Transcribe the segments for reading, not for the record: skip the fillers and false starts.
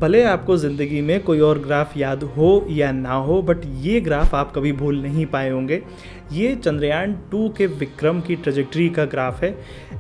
भले आपको ज़िंदगी में कोई और ग्राफ याद हो या ना हो, बट ये ग्राफ आप कभी भूल नहीं पाए होंगे। ये चंद्रयान 2 के विक्रम की ट्रेजेक्ट्री का ग्राफ है।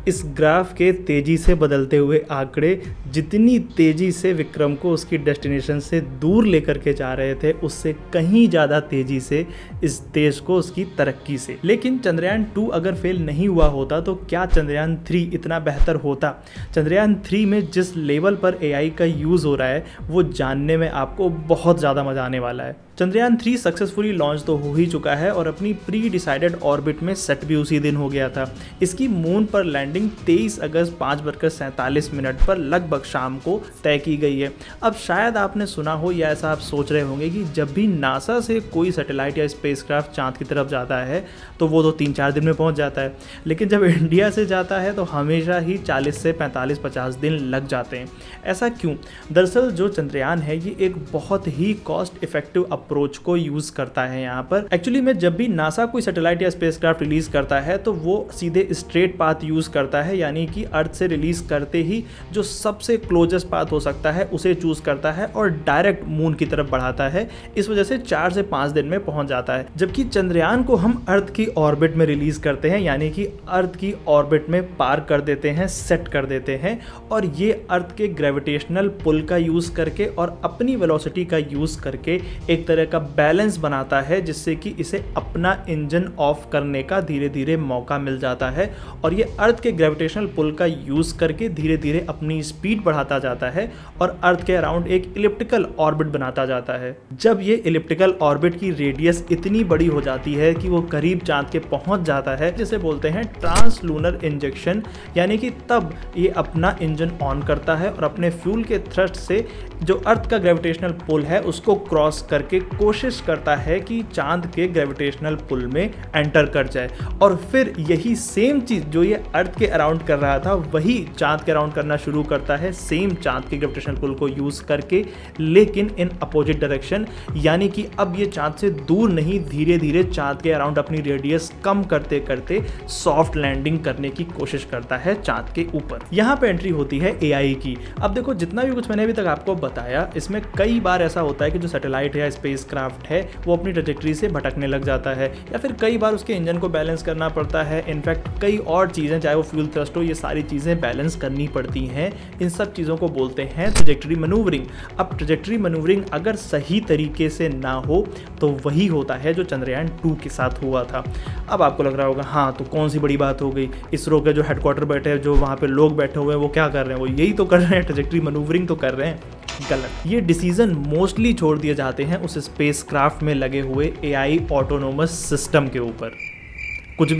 इस ग्राफ के तेज़ी से बदलते हुए आंकड़े जितनी तेज़ी से विक्रम को उसकी डेस्टिनेशन से दूर लेकर के जा रहे थे, उससे कहीं ज़्यादा तेज़ी से इस देश को उसकी तरक्की से। लेकिन चंद्रयान 2 अगर फेल नहीं हुआ होता तो क्या चंद्रयान 3 इतना बेहतर होता? चंद्रयान 3 में जिस लेवल पर AI का यूज़ हो रहा है वो जानने में आपको बहुत ज़्यादा मज़ा आने वाला है। चंद्रयान 3 सक्सेसफुली लॉन्च तो हो ही चुका है और अपनी प्री डिसाइडेड ऑर्बिट में सेट भी उसी दिन हो गया था। इसकी मून पर लैंडिंग 23 अगस्त 5:47 पर लगभग शाम को तय की गई है। अब शायद आपने सुना हो या ऐसा आप सोच रहे होंगे कि जब भी नासा से कोई सैटेलाइट या स्पेसक्राफ्ट चांद की तरफ जाता है तो वो तो 3-4 दिन में पहुंच जाता है, लेकिन जब इंडिया से जाता है तो हमेशा ही 40 से 45-50 दिन लग जाते हैं। ऐसा क्यों? दरअसल जो चंद्रयान है ये एक बहुत ही कॉस्ट इफेक्टिव अप्रोच को यूज करता है। यहाँ पर एक्चुअली में जब भी नासा कोई सैटेलाइट या स्पेसक्राफ्ट रिलीज करता है तो वो सीधे स्ट्रेट पाथ यूज करता है, यानी कि अर्थ से रिलीज करते ही जो सबसे क्लोजेस्ट पाथ हो सकता है उसे चूज करता है और डायरेक्ट मून की तरफ बढ़ाता है। इस वजह से 4 से 5 दिन में पहुंच जाता है। जबकि चंद्रयान को हम अर्थ की ऑर्बिट में रिलीज करते हैं, यानी कि अर्थ की ऑर्बिट में पार कर देते हैं, सेट कर देते हैं, और ये अर्थ के ग्रेविटेशनल पुल का यूज करके और अपनी वेलोसिटी का यूज करके एक तरह का बैलेंस बनाता है, जिससे कि इसे अपना इंजन ऑफ करने का धीरे धीरे मौका मिल जाता है और ये अर्थ के ग्रेविटेशनल पुल का यूज करके धीरे धीरे अपनी स्पीड बढ़ाता जाता है और अर्थ के अराउंड एक इलिप्टिकल ऑर्बिट बनाता जाता है। जब ये इलिप्टिकल ऑर्बिट की रेडियस इतनी बड़ी हो जाती है कि वो करीब चांद के पहुंच जाता है, जिसे बोलते हैं ट्रांसलूनर इंजेक्शन, यानी कि तब ये अपना इंजन ऑन करता है और अपने फ्यूल के थ्रस्ट से जो अर्थ का ग्रेविटेशनल पुल है उसको क्रॉस करके कोशिश करता है कि चांद के ग्रेविटेशनल पुल में एंटर कर जाए, और फिर यही सेम चीज जो ये अर्थ के अराउंड कर रहा था वही चांद के अराउंड करना शुरू करता है, सेम चांद के ग्रेविटेशनल पुल को यूज करके, लेकिन इन अपोजिट डायरेक्शन। यानी कि अब ये चांद से दूर नहीं, धीरे धीरे चांद के अराउंड अपनी रेडियस कम करते करते सॉफ्ट लैंडिंग करने की कोशिश करता है चांद के ऊपर। यहाँ पे एंट्री होती है AI की। अब देखो, जितना भी कुछ मैंने अभी तक आपको बताया, इसमें कई बार ऐसा होता है कि जो सैटेलाइट या स्पेसक्राफ्ट है वो अपनी ट्रैजेक्टरी से भटकने लग जाता है, या फिर कई बार उसके इंजन को बैलेंस करना पड़ता है। इनफैक्ट कई और चीज़ें, चाहे वो फ्यूल थ्रस्ट हो, ये सारी चीज़ें बैलेंस करनी पड़ती हैं। इन सब चीज़ों को बोलते हैं ट्रैजेक्टरी मैन्यूवरिंग। अब ट्रैजेक्टरी मैन्यूवरिंग अगर सही तरीके से ना हो तो वही होता है जो चंद्रयान 2 के साथ हुआ था। अब आपको लग रहा होगा हाँ तो कौन सी बड़ी बात हो गई, इसरो के जो हेडक्वार्टर बैठे हैं, जो वहाँ पे लोग बैठे हुए हैं, वो क्या कर रहे हैं? वो यही तो कर रहे हैं, ट्रैजेक्टरी मैन्यूवरिंग तो कर रहे हैं। गलत। ये डिसीजन मोस्टली छोड़ दिए जाते हैं उस स्पेसक्राफ्ट में लगे हुए AI ऑटोनोमस सिस्टम के ऊपर। कुछ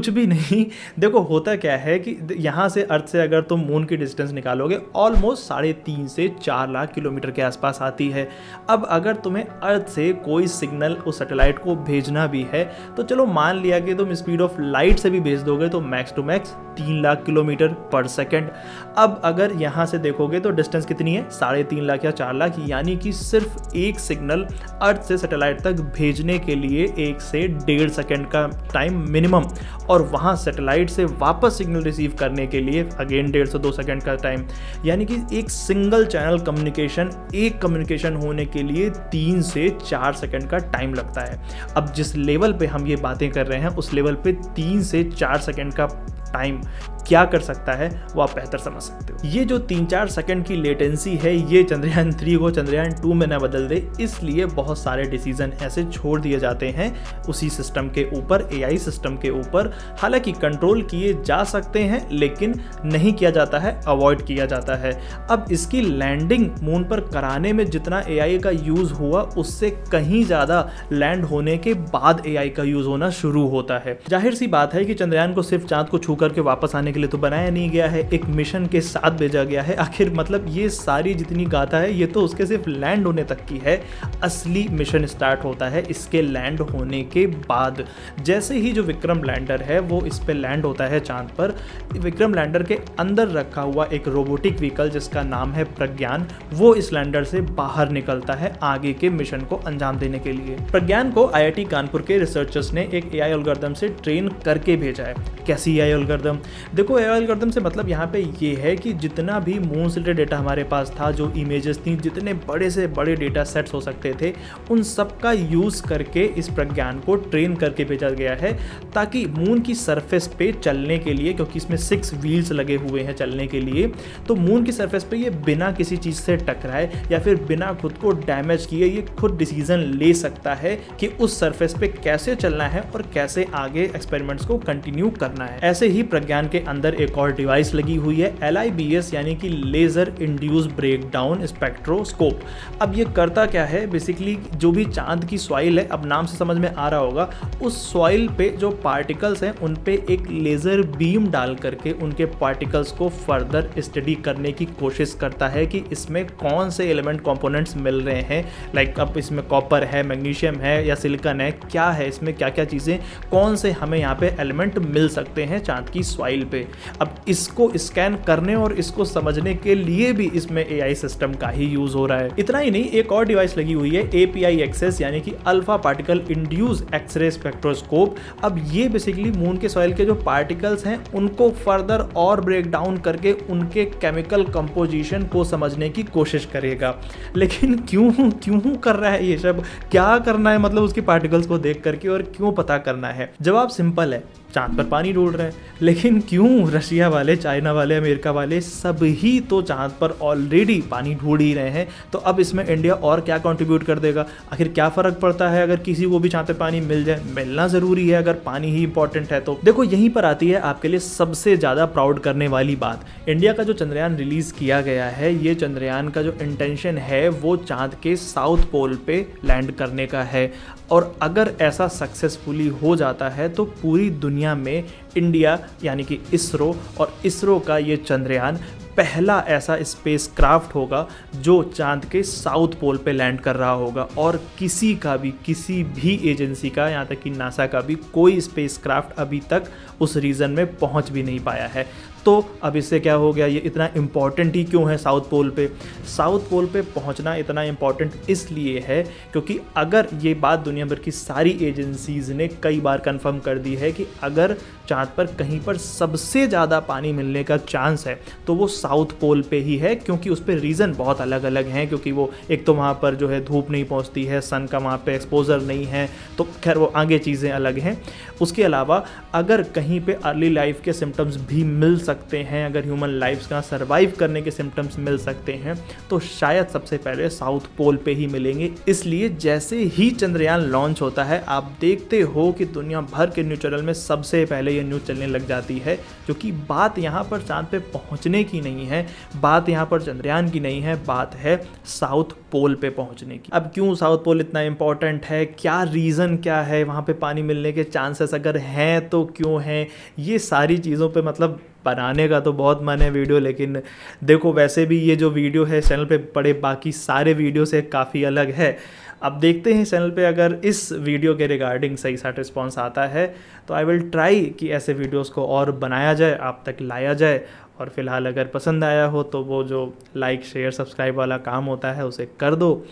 भी नहीं। देखो, होता क्या है कि यहाँ से अर्थ से अगर तुम मून की डिस्टेंस निकालोगे ऑलमोस्ट 3.5 से 4 लाख किलोमीटर के आसपास आती है। अब अगर तुम्हें अर्थ से कोई सिग्नल उस सैटेलाइट को भेजना भी है तो चलो मान लिया कि तुम स्पीड ऑफ लाइट से भी भेज दोगे तो max to max 3 lakh kilometre पर सेकेंड। अब अगर यहाँ से देखोगे तो डिस्टेंस कितनी है? 3.5 लाख या 4 लाख, यानी कि सिर्फ एक सिग्नल अर्थ से सैटेलाइट तक भेजने के लिए 1 से 1.5 सेकेंड का टाइम मिनिमम, और वहाँ सैटेलाइट से वापस सिग्नल रिसीव करने के लिए अगेन 1.5 से 2 सेकेंड का टाइम। यानी कि एक सिंगल चैनल कम्युनिकेशन, एक कम्युनिकेशन होने के लिए 3 से 4 सेकेंड का टाइम लगता है। अब जिस लेवल पे हम ये बातें कर रहे हैं उस लेवल पे 3 से 4 सेकेंड का टाइम क्या कर सकता है वो आप बेहतर समझ सकते हो। ये जो 3-4 सेकंड की लेटेंसी है ये चंद्रयान 3 को चंद्रयान 2 में न बदल दे, इसलिए बहुत सारे डिसीजन ऐसे छोड़ दिए जाते हैं उसी सिस्टम के ऊपर, AI सिस्टम के ऊपर। हालांकि कंट्रोल किए जा सकते हैं लेकिन नहीं किया जाता है, अवॉइड किया जाता है। अब इसकी लैंडिंग मून पर कराने में जितना AI का यूज हुआ उससे कहीं ज़्यादा लैंड होने के बाद AI का यूज होना शुरू होता है। जाहिर सी बात है कि चंद्रयान को सिर्फ चांद को छू करके वापस आने के लिए तो बनाया नहीं गया है, एक मिशन के साथ भेजा गया है। आखिर मतलब ये सारी जितनी गाथा है ये तो उसके सिर्फ लैंड होने तक की है। असली मिशन स्टार्ट होता है इसके लैंड होने के बाद। जैसे ही जो विक्रम लैंडर है वो इस पे लैंड होता है चांद पर, विक्रम लैंडर के अंदर रखा हुआ एक रोबोटिक व्हीकल जिसका नाम है प्रज्ञान, वो इस लैंडर से बाहर निकलता है आगे के मिशन को अंजाम देने के लिए। प्रज्ञान को IIT कानपुर के रिसर्चर्स ने एक AI एल्गोरिथम से ट्रेन करके भेजा है। कैसी AI एल्गोरिथम? देखो एआई एल्गोरिथम से मतलब यहाँ पे ये है कि जितना भी मून से रिलेटेड डेटा हमारे पास था, जो इमेजेस थी, जितने बड़े से बड़े डेटा सेट्स हो सकते थे, उन सब का यूज़ करके इस प्रज्ञान को ट्रेन करके भेजा गया है, ताकि मून की सरफेस पे चलने के लिए, क्योंकि इसमें 6 व्हील्स लगे हुए हैं चलने के लिए, तो मून की सरफेस पे ये बिना किसी चीज़ से टकराए या फिर बिना खुद को डैमेज किए ये खुद डिसीजन ले सकता है कि उस सरफेस पे कैसे चलना है और कैसे आगे एक्सपेरिमेंट्स को कंटिन्यू करना है। ऐसे ही प्रज्ञान के अंदर एक और डिवाइस लगी हुई है, LIBS यानी कि लेजर इंड्यूस ब्रेकडाउन स्पेक्ट्रोस्कोप। अब ये करता क्या है, बेसिकली जो भी चांद की सॉइल है, अब नाम से समझ में आ रहा होगा, उस सॉइल पे जो पार्टिकल्स हैं उन पे एक लेजर बीम डाल करके उनके पार्टिकल्स को फर्दर स्टडी करने की कोशिश करता है कि इसमें कौन से एलिमेंट कंपोनेंट्स मिल रहे हैं, लाइक अब इसमें कॉपर है, मैग्नीशियम है या सिलिकॉन है, क्या है इसमें, क्या क्या चीज़ें, कौन से हमें यहाँ पे एलिमेंट मिल सकते हैं चांद की सॉइल पे। अब इसको स्कैन करने और इसको समझने के लिए भी इसमें AI सिस्टम का ही यूज़ हो रहा है। इतना ही नहीं, एक और डिवाइस लगी हुई है API-XS यानी कि alpha particle induce xray spectroscope. अब ये बेसिकली मून के सॉइल के जो पार्टिकल्स हैं उनको फर्दर और ब्रेक डाउन करके उनके केमिकल कंपोजिशन को समझने की कोशिश करेगा। लेकिन क्यों कर रहा है ये सब, क्या करना है मतलब उसके पार्टिकल्स को देख करके, और क्यों पता करना है? जवाब सिंपल है, चांद पर पानी ढूंढ रहे हैं। लेकिन क्यों? रशिया वाले, चाइना वाले, अमेरिका वाले सभी तो चांद पर ऑलरेडी पानी ढूंढ ही रहे हैं, तो अब इसमें इंडिया और क्या कंट्रीब्यूट कर देगा? आखिर क्या फ़र्क पड़ता है अगर किसी को भी चांद पर पानी मिल जाए? मिलना ज़रूरी है अगर पानी ही इंपॉर्टेंट है तो। देखो यहीं पर आती है आपके लिए सबसे ज़्यादा प्राउड करने वाली बात। इंडिया का जो चंद्रयान रिलीज़ किया गया है, ये चंद्रयान का जो इंटेंशन है वो चांद के साउथ पोल पे लैंड करने का है, और अगर ऐसा सक्सेसफुली हो जाता है तो पूरी दुनिया में इंडिया यानी कि इसरो और इसरो का ये चंद्रयान पहला ऐसा स्पेस क्राफ्ट होगा जो चांद के साउथ पोल पे लैंड कर रहा होगा, और किसी भी एजेंसी का, यहाँ तक कि नासा का भी कोई स्पेस क्राफ्ट अभी तक उस रीजन में पहुँच भी नहीं पाया है। तो अब इससे क्या हो गया, ये इतना इम्पॉर्टेंट ही क्यों है साउथ पोल पे? साउथ पोल पे पहुंचना इतना इम्पॉर्टेंट इसलिए है क्योंकि अगर ये बात दुनिया भर की सारी एजेंसीज़ ने कई बार कंफर्म कर दी है कि अगर चांद पर कहीं पर सबसे ज़्यादा पानी मिलने का चांस है तो वो साउथ पोल पे ही है, क्योंकि उस पर रीज़न बहुत अलग अलग हैं। क्योंकि वो एक तो वहाँ पर जो है धूप नहीं पहुँचती है, सन का वहाँ पे एक्सपोजर नहीं है, तो खैर वो आगे चीज़ें अलग हैं। उसके अलावा अगर कहीं पे अर्ली लाइफ के सिम्टम्स भी मिल सकते हैं, अगर ह्यूमन लाइफ्स का सर्वाइव करने के सिम्टम्स मिल सकते हैं, तो शायद सबसे पहले साउथ पोल पे ही मिलेंगे। इसलिए जैसे ही चंद्रयान लॉन्च होता है, आप देखते हो कि दुनिया भर के न्यूज़ चैनल में सबसे पहले ये न्यूज़ चलने लग जाती है, क्योंकि बात यहाँ पर चांद पे पहुँचने की नहीं है, बात यहाँ पर चंद्रयान की नहीं है, बात है साउथ पोल पे पहुँचने की। अब क्यों साउथ पोल इतना इंपॉर्टेंट है, क्या रीज़न क्या है, वहाँ पे पानी मिलने के चांसेस अगर हैं तो क्यों हैं, ये सारी चीज़ों पे मतलब बनाने का तो बहुत मन है वीडियो। लेकिन देखो वैसे भी ये जो वीडियो है चैनल पे पड़े बाकी सारे वीडियो से काफ़ी अलग है। अब देखते हैं चैनल पे अगर इस वीडियो के रिगार्डिंग सही सा रिस्पॉन्स आता है तो आई विल ट्राई कि ऐसे वीडियोस को और बनाया जाए, आप तक लाया जाए। और फिलहाल अगर पसंद आया हो तो वो जो लाइक शेयर सब्सक्राइब वाला काम होता है उसे कर दो,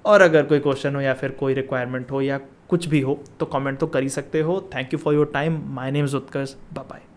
और अगर कोई क्वेश्चन हो या फिर कोई रिक्वायरमेंट हो या कुछ भी हो तो कमेंट तो कर ही सकते हो। Thank you for your time. My name is Utkarsh. Bye bye.